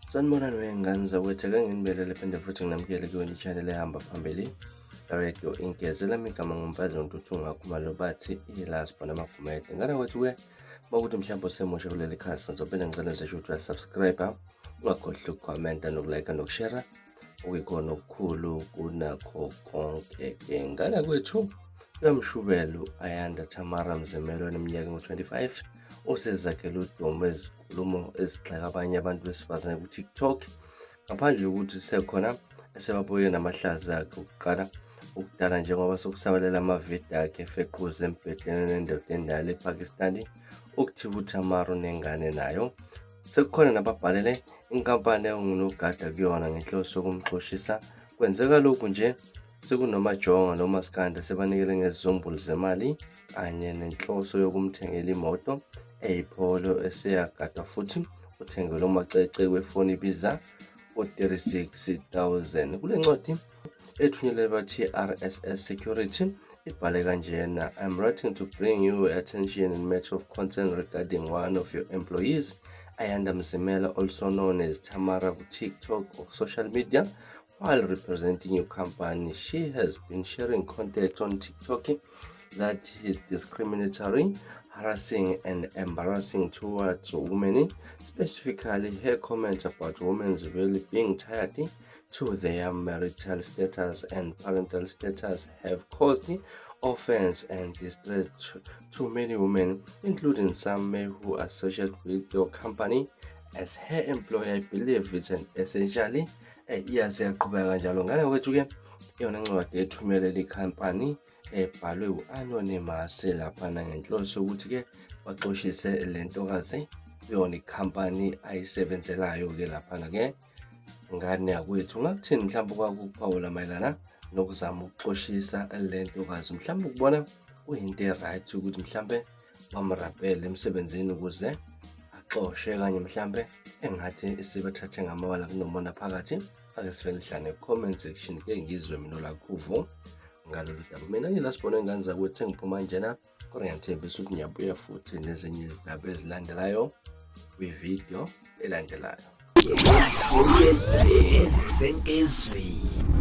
Sanibonani wey'ngane zakwethu, ake nginibelele phinde futhi nginamukele kuyona i-channel ehamba phambili Radio Inkezi. Lami igama ngumfazi Ntuthu Ngakhumalo bathi iLaspo namagumede. Ngane kwethu-ke bakuthi mhlawumbe usemusha kuleli khasi ngizophinda ngicela nje ukuthi uyasubscribe, ungakhohlwa ukukhomenta nokulike nokushare, okuyikhona okukhulu kunakho konke-ke. Ngane kwethu Mshubelo Ayanda Tamara Mzimelo oneminyaka engu-25 osezakhela udumo ezinkulumo ezigxeka abanye abantu besifazane ku-TikTok, ngaphandle kokuthi sekhona esebabuye namahlazi akhe okuqala ukudala njengoba sokusabalela amavidiyo akhe efequza embhedeni nendoda endala ePakistani ukuthiba uTamara nengane nayo. Sekukhona nababhalele inkampani engunogada kuyona ngenhloso yokumxoshisa. Kwenzeka lokhu nje sekunomajonga nomaskanda sebanikele ngezizumbulu zemali kanye nenhloso yokumthengela imoto eyipholo eseyagada futhi uthengelwe umacece wefoni ibiza u-36,000. Kule ncwadi ethunyelwe ba-TRSS Security ibhale kanjena: I'm writing to bring you attention in matter of concern regarding one of your employees, Ayanda Mzimela, also known as Tamara, ku TikTok or social media. While representing your company, she has been sharing content on TikTok that is discriminatory, harassing and embarrassing towards women. Specifically, her comment about women's really being tied to their marital status and parental status have caused offense and distress to many women, including some men who associate with your company as her employer. I believe it's an essentially iyasiyaqhubeka kanjalo. Ngane kwethu-ke iyona ncwadi ethumelele ikhampani ebhalwe u-Anonymous laphana ngenhloso yokuthi-ke baxoshise le ntokazi kuyona ikhampani ayisebenzelayo-ke laphana-ke. Ngane yakwethu, ngakuthini mhlawumbe kwakuphawula mayelana nokuzama ukuxoshisa le ntokazi? Mhlawumbe ukubona kuyinto e-right ukuthi mhlawumbe bamrapele emsebenzini ukuze axoshe, kanye mhlawumbe engathi isibathathe ngamawala kunomona phakathi. Ake sivele hlane comment section ke ngizwe mina olakhuvo ngalolu daba. Mina ngilasibona ingane zakwethu engiphuma njena kodwa ngiyathembisa ukuthi ngiyabuya futhi nezinye izindaba ezilandelayo kwivideo elandelayo. Yes, senkezweni.